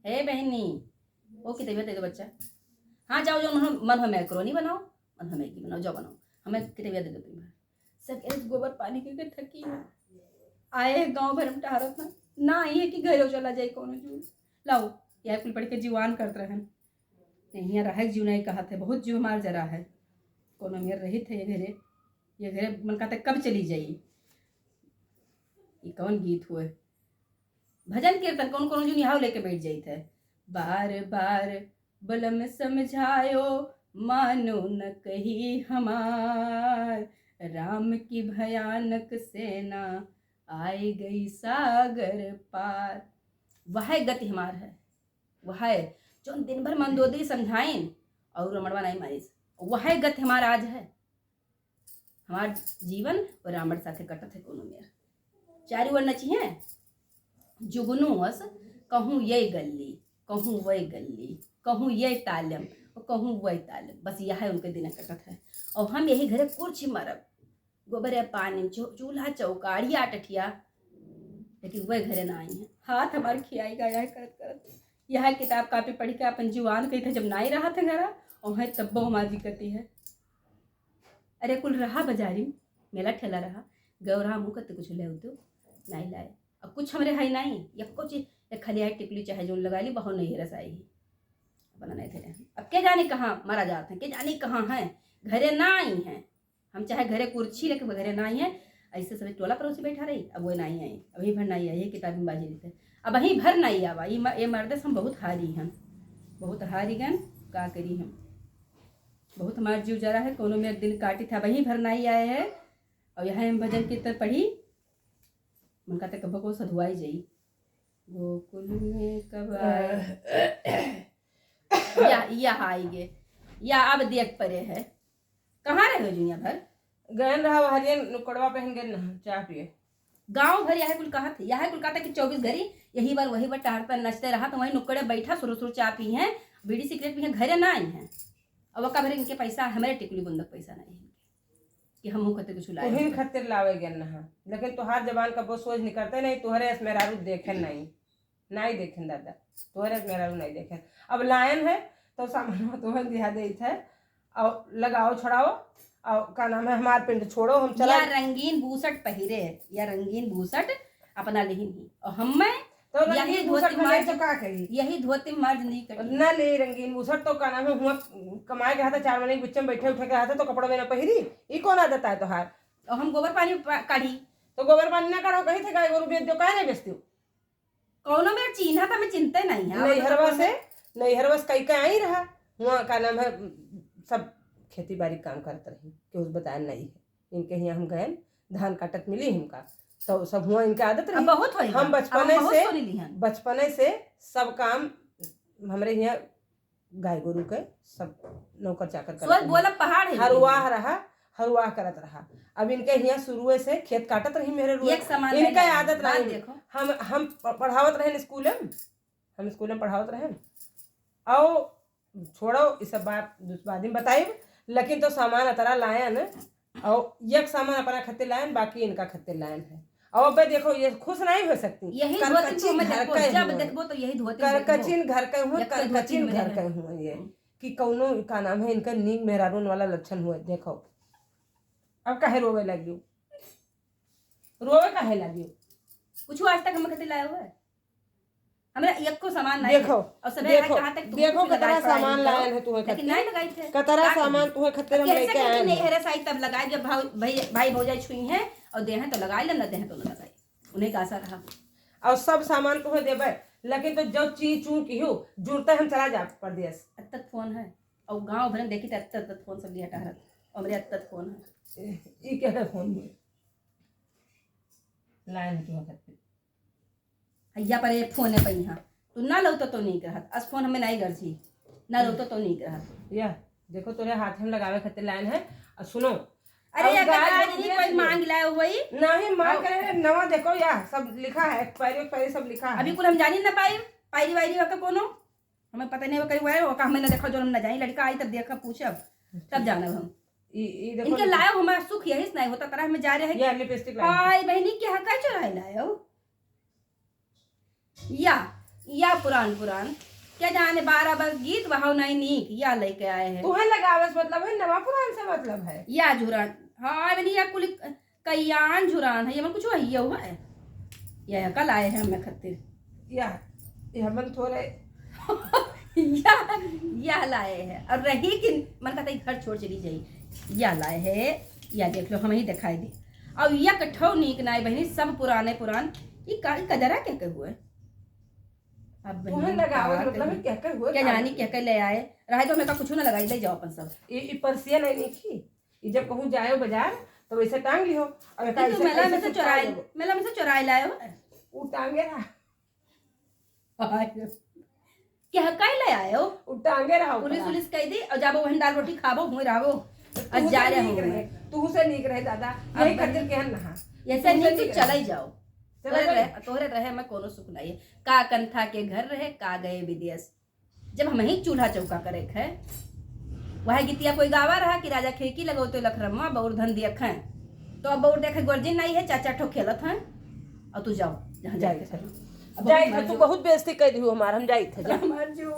हे बहनी, वो की तबीयत है तो बच्चा। हाँ जाओ जाओ, मन हो मैक्रोनी बनाओ, मन हो मैगी बनाओ, जाओ बनाओ, हमें की तबीयत दे दो तुम। सब ऐसे गोबर पानी के थकी है, आए गाँव भर में टहरत ना आई है कि घरों चला जाए कौन जू लाओ यह कुल पढ़ के जीवान करते रहे नहीं रहा जीव नहीं कहा थे बहुत जीव मार जरा है कोनो मेर रही थे ये घरे मन कहते कब चली जाइए। ये कौन गीत हुए भजन कीर्तन कौन कौन जो निहाव लेके बैठ जाई थे। बार बार बलम समझायो मानो न कही हमार, राम की भयानक सेना आई गई सागर पार। वह गति हमार है, वह जो दिन भर मंदोदरी समझाइन और रमणवा नहीं मारिस, वह गति हमारा आज है। हमार जीवन और रावण साथे कटत है कोनो मेर चारी वर नची है जुगनू वस कहूँ ये गली कहूँ वही गली कहूँ ये तालम और कहूँ वही तालम, बस यह है उनके दिन कटत है। और हम यही घरे कुर्छी मरब गोबर पानी चूल्हा चौकाड़िया टठिया, लेकिन वह घरे ना आई है। हाथ हमारे खियाई गया करत करत यह किताब कापी पढ़ के अपन जीवान कही था जब ना ही रहा था घरा और है तब हमारी दिक्कती है। अरे कुल रहा बाजारी मेला ठेला रहा गौरा मुँह करते कुछ ले तो नहीं लाए अब कुछ हमरे है नहीं या कुछ खाली है टिकली चाहे जो लगा ली बहुत नहीं रसाई बना नहीं थे। अब क्या जाने कहाँ मारा जाते हैं, क्या जाने कहाँ है, घरे ना आई हैं। हम चाहे घरे कुर्सी लेके घरे ना आई है, ऐसे सभी टोला पड़ोसी बैठा रही अब वो नहीं आई, अभी भर नहीं आई है किताब में बाजी लेते अब वहीं भर नहीं आवा। ये मर्द हम बहुत हारी हैं, बहुत हारी गन का करी हम, बहुत हमारे जीव जरा है कोनो में दिन काटी था वहीं भर नहीं आए है। और यहाँ हम भजन कीर्तन पढ़ी मन कहते कब को सधुआई जाई गोकुल में कब या आएंगे या अब देख परे है कहाँ रहे हो दुनिया भर गहन रहा हरियन नुकड़वा पहन गए ना चाय पिए गाँव भर यह कुल कहा थे, यह कुल कहा था कि 24 घड़ी यही बार वही बार टहरता नचते रहा तो वही नुक्कड़े बैठा सुरु सुरु चाय पी हैं बीड़ी सिगरेट पी हैं घरे ना आई हैं। अब वका भरे इनके पैसा हमारे टिकली बुंदक पैसा नहीं है कि हम खाते कुछ लाए तुहिन खातिर लावे गए ना, लेकिन तुहार जबान का वो सोच निकलते नहीं तुहरे मेहरारू देखे नहीं देखें दादा तुहरे मेहरारू नहीं देखें। अब लायन है तो सामान तुहन दिया दे है और लगाओ छड़ाओ और का नाम है हमार पिंड छोड़ो हम चला या रंगीन बूसट पहिरे या रंगीन बूसट अपना लेहिन ही और हम तो यही धोती मार तो का कही यही धोती मार नहीं कर ना ले रंगीन बूसट तो का नाम है हुआ कमाए के हाथ 4 महीने के बिच में बैठे उठे के हाथ तो कपड़ा में ना पहिरी ई कौन आदत है तोहार। और हम गोबर पानी काढ़ी तो गोबर पानी ना काढ़ो कही थे गाय गोरु बेच दो काहे नहीं बेचती कौनो मेरा चिन्हा था मैं चिंता नहीं है नैहरवा से कई का आई रहा हुआ का नाम है सब खेती बाड़ी काम करते रही कि उस बताया नहीं है इनके यहाँ हम गए धान काटत मिली हमका तो सब हुआ इनका आदत रही बहुत हम बचपने से सब काम हमारे यहाँ गाय गोरु के सब नौकर चाकर करते बोला पहाड़ है हरुआ करत रहा। अब इनके यहाँ शुरू से खेत काटत रही मेरे इनका आदत रही देखो हम पढ़ावत रहे स्कूल में हम स्कूल में पढ़ावत रहे और छोड़ो इस सब बात बाद में बताई लेकिन तो सामान अतरा लायन और एक सामान अपना खत्ते लायन बाकी इनका खत्ते लायन है। और अब देखो ये खुश नहीं हो सकती यही करकचिन घर के हुए करकचिन घर के हुए ये कि कौनो का नाम है इनका नींद मेहरारून वाला लक्षण हुए देखो। अब काहे रोवे लगी कुछ आज तक हम खत्ते लाए हुए हमरा एक को सामान नहीं देखो और सब कहां तक देखो कतरा सामान लायन है तुम्हें लेकिन नहीं लगाई थे कतरा सामान तुम्हें खत्ते हम लेके आए नहीं है साई तब लगाए जब भाई भौजाई छुई हैं और दे हैं तो लगाई ले न दे हैं तो न लगाई उन्हें का आशा रहा और सब सामान तुम्हें देबे लेकिन तो जो चीज चू की हो जुड़ते हम चला जा परदेश अत्तत फोन है और गांव भर में देखी तो अत्तत फोन सब लिया हटा और मेरे अत्तत फोन है ये क्या है फोन में लाइन है तुम्हें खत्ते भैया पर ये फोन है पहिया तू ना लो तो नहीं करत अस फोन हमें नहीं कर छी ना लो तो नहीं करत या देखो तोरे हाथ में लगावे खत्ते लाइन है और सुनो अरे कोई मांग लाए वही नहीं मांग करे नवा देखो या सब लिखा है एक्सपायरी सब लिखा है अभी कुल हम जानी ना पाई पायरी वायरी का कोनो हमें पता नहीं करी हुआ है वो हमें ना देखो जो हम ना जानी लड़का आई तब देखा पूछब तब जाना हम इनके लाए हमारा सुख यही नहीं होता तरह में जा रहे हैं ये लिपस्टिक हाय बहनी क्या का चुराए लाए हो या या पुरान पुरान क्या जाने 12 बस गीत वहां नहीं नीक या लेके आए हैं तुम्हें लगावस मतलब है नवा पुरान से मतलब है या झुरान हाँ बनी या कुल कयान झुरान है ये मन कुछ है हुआ है यह कल आए हैं हमें खातिर या मन थोड़े या लाए हैं और रही कि मन कहता घर छोड़ चली जाई या लाए है या देख लो हम ही दिखाई दी और या कठौ नीक नाई बहनी सब पुराने पुरान ये कजरा क्या हुए अब तुम्हें लगावस मतलब क्या कर हुआ क्या जानी क्या कर ले आए रहे तो मेरे कुछ ना लगाई ले जाओ अपन सब ये परसिया नहीं थी ये जब कहूँ जाए बाजार तो वैसे टांग लियो और तो मेला में से चुराए लाए हो वो टांगे रहा क्या कई ले आए हो वो टांगे रहा पुलिस कह दी और जाबो वहन दाल रोटी खाबो हुए रहो आज जा रहे हो तू से नीक रहे दादा यही खातिर केहन नहा ऐसे नहीं तो चला ही जाओ तोहरे रहे मैं कोनो सुख नहीं का कंथा के घर रहे का गए विदेश जब हम ही चूल्हा चौका करे है वह गीतिया कोई गावा रहा कि राजा खिड़की लगो तो लखरम्मा बौर धन दिया खाए तो अब बौर देखे गर्जिन नहीं है चाचा ठो खेलत हैं और तू जाओ जहाँ जाए तू बहुत बेइज्जती कर दी हमार हम जाई थे हमार जो